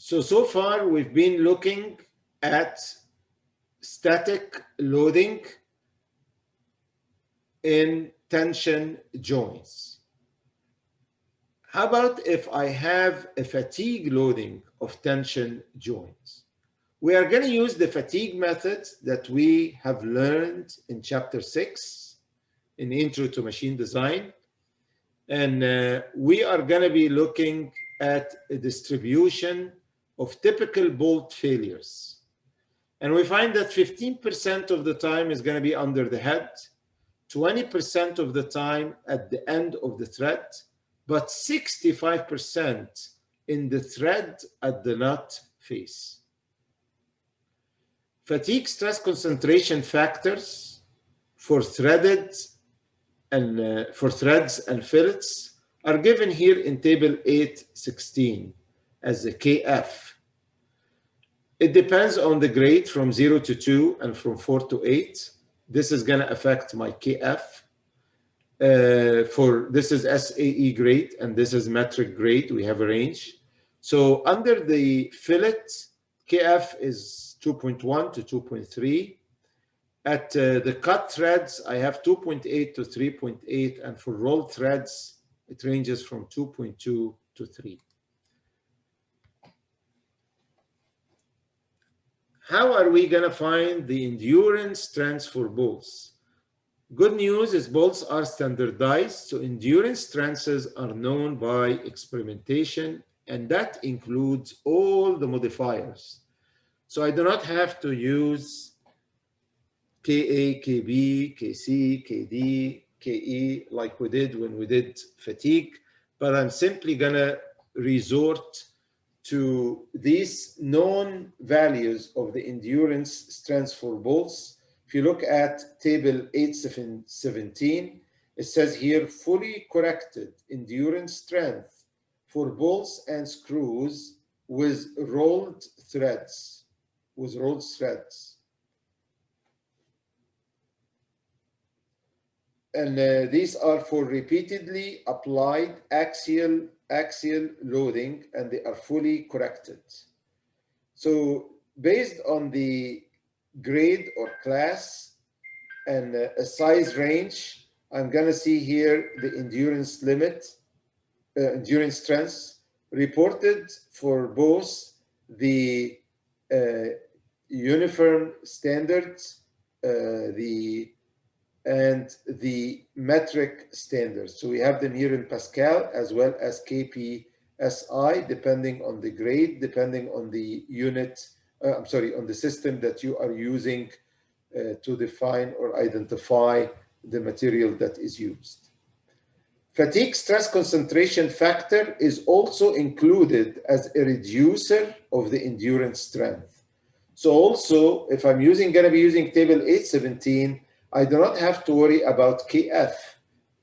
So far we've been looking at static loading in tension joints. How about if I have a fatigue loading of tension joints? We are going to use the fatigue method that we have learned in chapter 6 in Intro to Machine Design. And we are going to be looking at a distribution of typical bolt failures. And we find that 15% of the time is going to be under the head, 20% of the time at the end of the thread, but 65% in the thread at the nut face. Fatigue stress concentration factors for threads and fillets are given here in table 8.16 as the KF. It depends on the grade from 0 to 2 and from 4 to 8. This is going to affect my KF. This is SAE grade and this is metric grade. We have a range. So under the fillet, KF is 2.1 to 2.3. At the cut threads, I have 2.8 to 3.8, and for rolled threads, it ranges from 2.2 to 3. How are we going to find the endurance strengths for bolts? Good news is bolts are standardized, so endurance strengths are known by experimentation, and that includes all the modifiers. So I do not have to use Ka, Kb, Kc, Kd, Ke like we did when we did fatigue, but I'm simply going to resort to these known values of the endurance strengths for bolts. If you look at table 8.17, it says here fully corrected endurance strength for bolts and screws with rolled threads. And these are for repeatedly applied axial loading, and they are fully corrected. So based on the grade or class and a size range, I'm going to see here the endurance limit, endurance strengths reported for both the uniform standards, and the metric standards. So we have them here in Pascal as well as KPSI, depending on the grade, depending on the unit, on the system that you are using to define or identify the material that is used. Fatigue stress concentration factor is also included as a reducer of the endurance strength. So also, if I'm going to be using table 8.17, I do not have to worry about KF.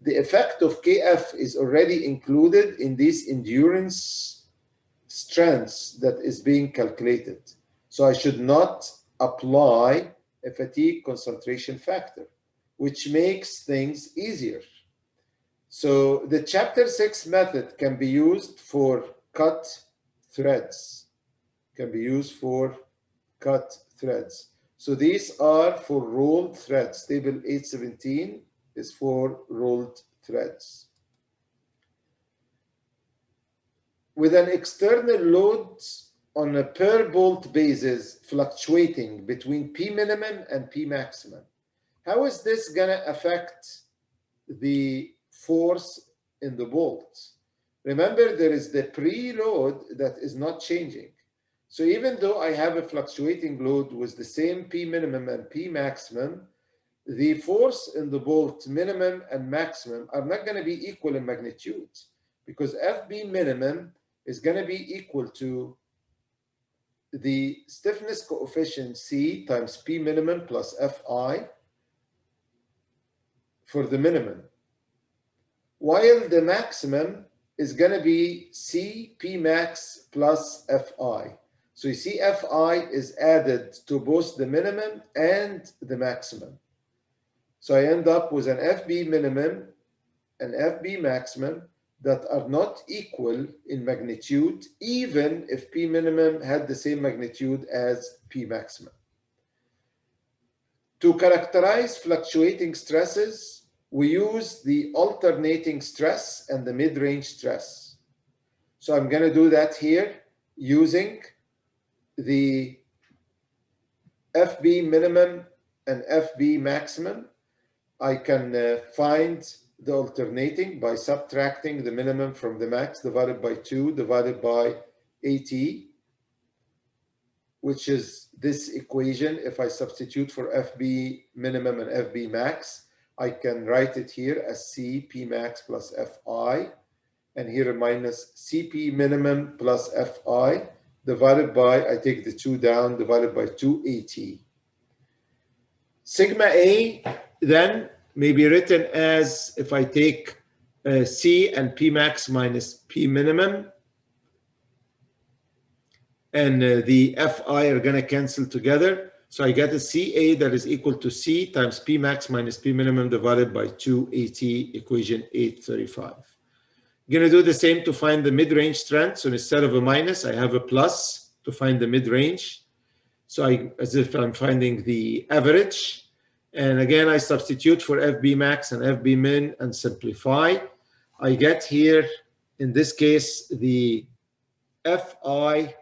The effect of KF is already included in these endurance strengths that is being calculated. So I should not apply a fatigue concentration factor, which makes things easier. So the chapter 6 method can be used for cut threads. So these are for rolled threads. Table 8.17 is for rolled threads. With an external load on a per bolt basis fluctuating between P minimum and P maximum, how is this going to affect the force in the bolt? Remember, there is the preload that is not changing. So even though I have a fluctuating load with the same P minimum and P maximum, the force in the bolt minimum and maximum are not going to be equal in magnitude, because FB minimum is going to be equal to the stiffness coefficient C times P minimum plus Fi for the minimum, while the maximum is going to be C P max plus Fi. So you see Fi is added to both the minimum and the maximum. So I end up with an FB minimum and FB maximum that are not equal in magnitude, even if P minimum had the same magnitude as P maximum. To characterize fluctuating stresses, we use the alternating stress and the mid-range stress. So I'm going to do that here using the FB minimum and FB maximum. I can find the alternating by subtracting the minimum from the max divided by 2 divided by AT, which is this equation. If I substitute for FB minimum and FB max, I can write it here as CP max plus FI, and here minus CP minimum plus FI divided by, I take the 2 down, divided by 2AT. Sigma A then may be written as, if I take C and P max minus P minimum, and the Fi are going to cancel together. So I get a CA that is equal to C times P max minus P minimum divided by 2AT, equation 835. I'm going to do the same to find the mid-range strength. So instead of a minus, I have a plus to find the mid-range. So as if I'm finding the average. And again, I substitute for FB max and FB min and simplify. I get here, in this case, the Fi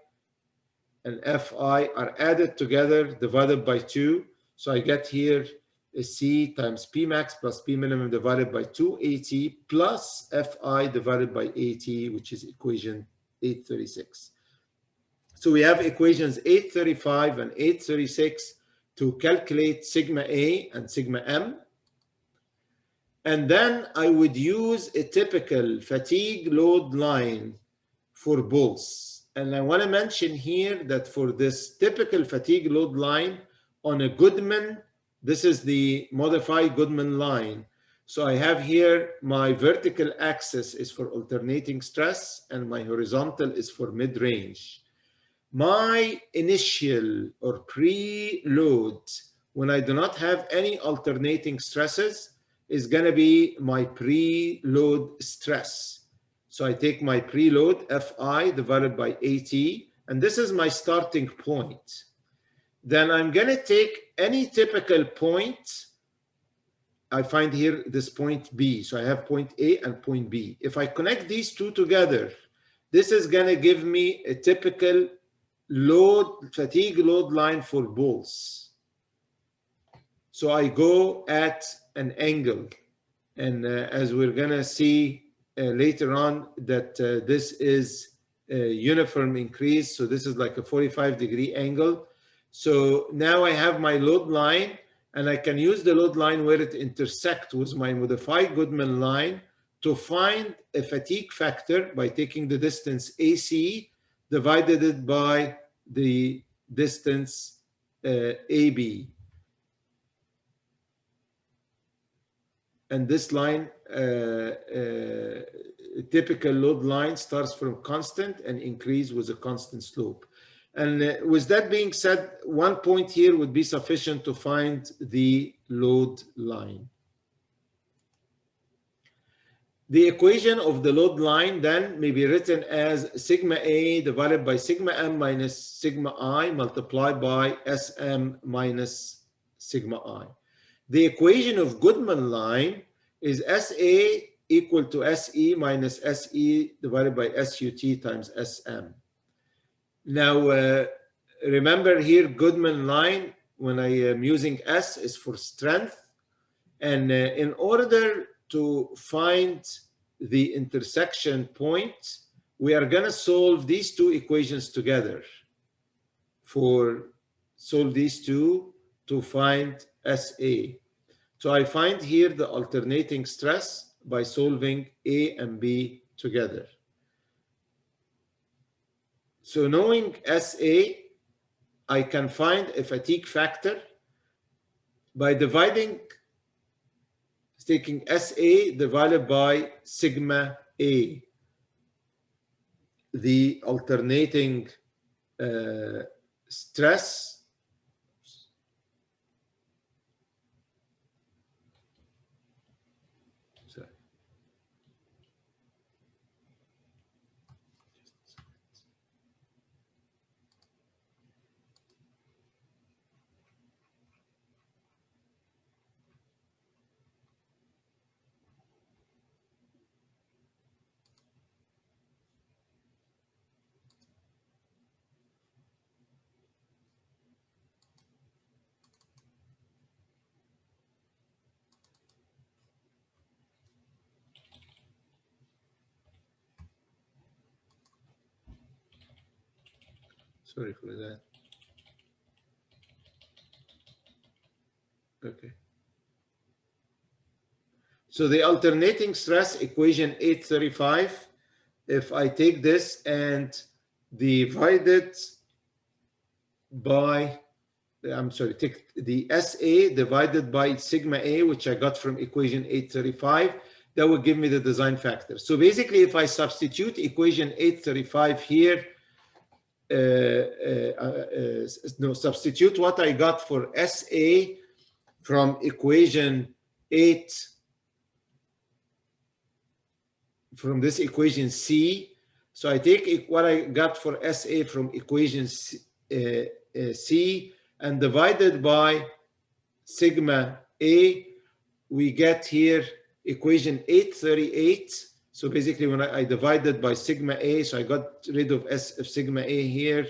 and Fi are added together, divided by 2. So I get here a C times P max plus P minimum divided by 2AT plus Fi divided by AT, which is equation 836. So we have equations 835 and 836 to calculate sigma A and sigma M. And then I would use a typical fatigue load line for both. And I want to mention here that for this typical fatigue load line on a Goodman, this is the modified Goodman line. So I have here my vertical axis is for alternating stress and my horizontal is for mid-range. My initial or pre-load, when I do not have any alternating stresses, is going to be my pre-load stress. So I take my preload, Fi, divided by AT, and this is my starting point. Then I'm going to take any typical point. I find here this point B. So I have point A and point B. If I connect these two together, this is going to give me a typical load, fatigue load line for both. So I go at an angle. And as we're going to see later on, that this is a uniform increase. So this is like a 45-degree angle. So now I have my load line, and I can use the load line where it intersects with my modified Goodman line to find a fatigue factor by taking the distance AC divided it by the distance AB. And this line, typical load line, starts from constant and increase with a constant slope. And with that being said, one point here would be sufficient to find the load line. The equation of the load line then may be written as sigma A divided by sigma M minus sigma I multiplied by Sm minus sigma I. The equation of Goodman line is SA equal to SE minus SE divided by SUT times SM. Now, remember here, Goodman line, when I am using S, is for strength. And in order to find the intersection point, we are going to solve these two equations together. Solve these two to find SA. So I find here the alternating stress by solving A and B together. So knowing SA, I can find a fatigue factor by taking SA divided by sigma A, the alternating stress Sorry for that. Okay. So the alternating stress equation 835, if I take this and divide it by, I'm sorry, take the SA divided by sigma A, which I got from equation 835, that would give me the design factor. So basically, if I substitute equation 835 here, substitute what I got for SA from equation 8, from this equation C. So I take what I got for SA from equation C and divided by sigma A, we get here equation 838. So basically when I divided by sigma A, so I got rid of sigma A here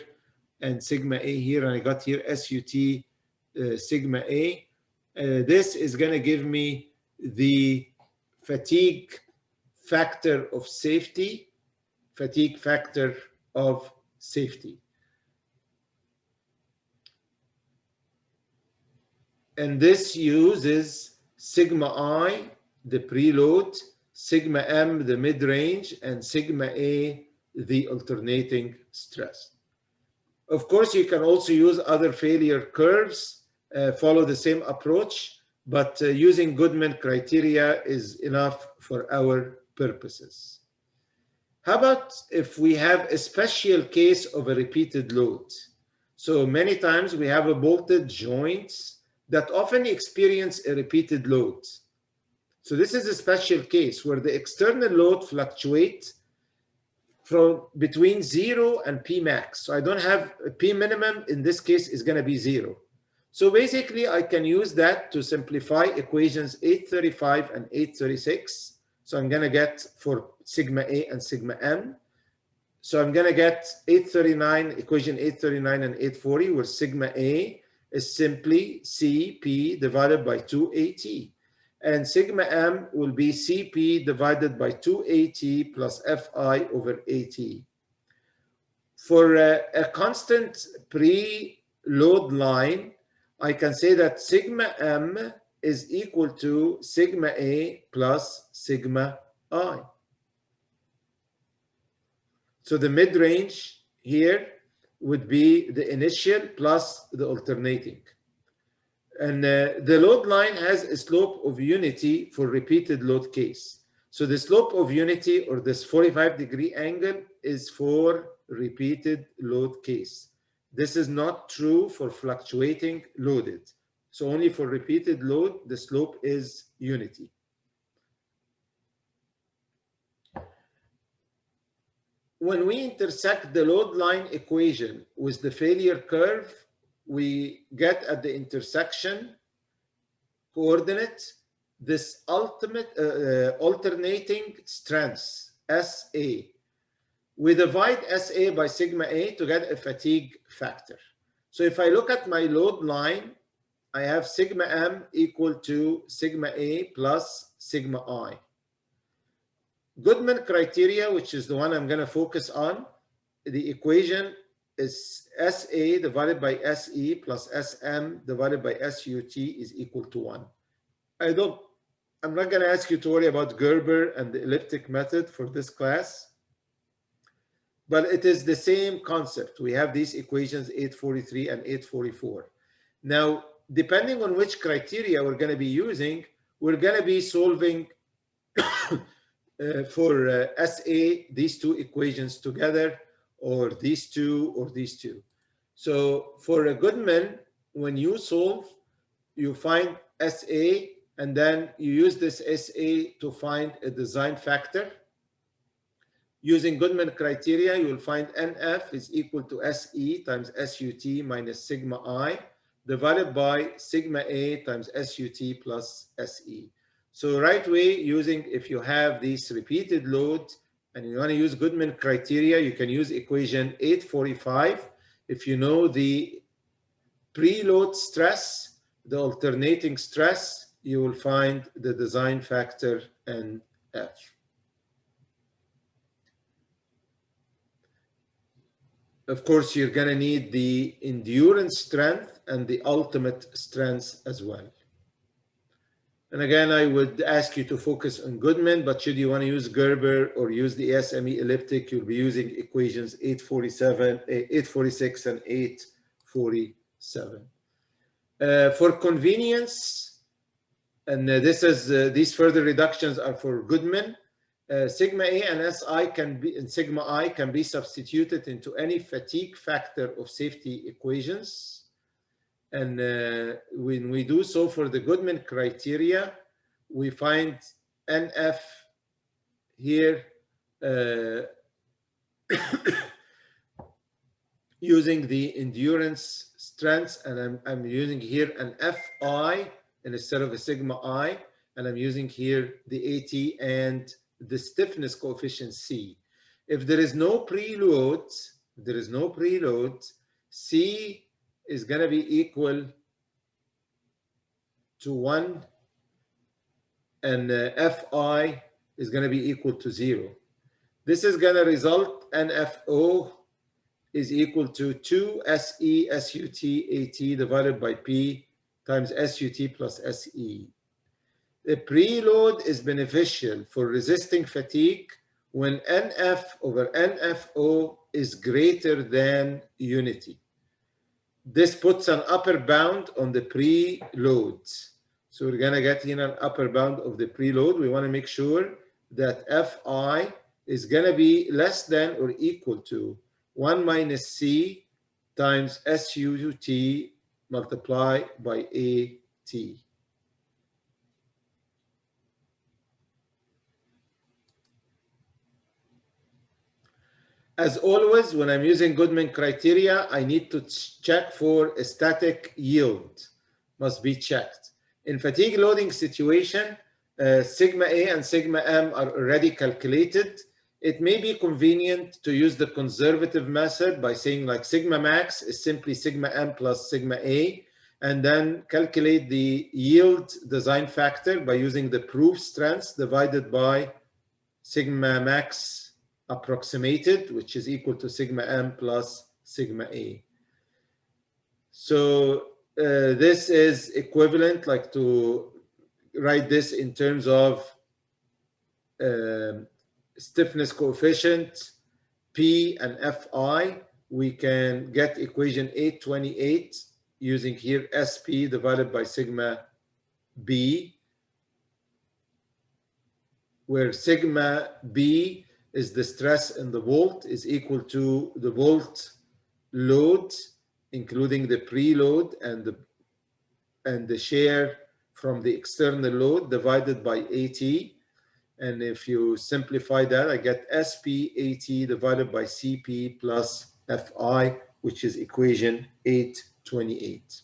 and sigma A here, and I got here SUT sigma A. This is going to give me the fatigue factor of safety, fatigue factor of safety. And this uses sigma I, the preload, sigma M, the mid-range, and sigma A, the alternating stress. Of course, you can also use other failure curves, follow the same approach, but using Goodman criteria is enough for our purposes. How about if we have a special case of a repeated load? So many times we have a bolted joints that often experience a repeated load. So this is a special case where the external load fluctuates from between 0 and P max. So I don't have a P minimum, in this case is going to be 0. So basically I can use that to simplify equations 835 and 836. So I'm going to get for sigma A and sigma M. So I'm going to get 839, equation 839 and 840, where sigma A is simply Cp divided by 2At. And sigma M will be Cp divided by 2At plus Fi over At. For a constant preload line, I can say that sigma M is equal to sigma A plus sigma I. So the mid-range here would be the initial plus the alternating. And the load line has a slope of unity for repeated load case. So the slope of unity, or this 45-degree angle, is for repeated load case. This is not true for fluctuating loaded. So only for repeated load, the slope is unity. When we intersect the load line equation with the failure curve, we get at the intersection coordinate this ultimate alternating strength, SA. We divide SA by sigma A to get a fatigue factor. So if I look at my load line, I have sigma M equal to sigma A plus sigma I. Goodman criteria, which is the one I'm going to focus on, the equation is SA divided by SE plus SM divided by SUT is equal to 1. I'm not going to ask you to worry about Gerber and the elliptic method for this class, but it is the same concept. We have these equations 843 and 844. Now, depending on which criteria we're going to be using, we're going to be solving for SA, these two equations together, or these two, or these two. So for a Goodman, when you solve, you find SA, and then you use this SA to find a design factor. Using Goodman criteria, you will find NF is equal to SE times SUT minus sigma I divided by sigma A times SUT plus SE. So right way, using, if you have these repeated loads and you want to use Goodman criteria, you can use equation 845. If you know the preload stress, the alternating stress, you will find the design factor NF. of course, you're going to need the endurance strength and the ultimate strength as well. And again, I would ask you to focus on Goodman, but should you want to use Gerber or use the ASME elliptic, you'll be using equations 846 and 847. For convenience, and these further reductions are for Goodman, sigma A and SI can be, and sigma I can be substituted into any fatigue factor of safety equations. And when we do so for the Goodman criteria, we find NF here using the endurance strength, and I'm using here an Fi instead of a sigma I, and I'm using here the AT and the stiffness coefficient C. If there is no preload, C is going to be equal to 1, and Fi is going to be equal to 0. This is going to result NFO is equal to 2 SE SUT AT divided by P times SUT plus SE. The preload is beneficial for resisting fatigue when NF over NFO is greater than unity. This puts an upper bound on the preload. So we're going to get here an upper bound of the preload. We want to make sure that Fi is going to be less than or equal to 1 minus C times SUT multiplied by AT. As always, when I'm using Goodman criteria, I need to check for a static yield. Must be checked. In fatigue loading situation, sigma A and sigma M are already calculated. It may be convenient to use the conservative method by saying like sigma max is simply sigma M plus sigma A, and then calculate the yield design factor by using the proof strength divided by sigma max approximated, which is equal to sigma M plus sigma A. So this is equivalent, like to write this in terms of stiffness coefficient, P and Fi. We can get equation 828 using here SP divided by sigma B, where sigma B is the stress in the volt, is equal to the volt load, including the preload and the share from the external load divided by AT. And if you simplify that, I get SP AT divided by CP plus Fi, which is equation 828.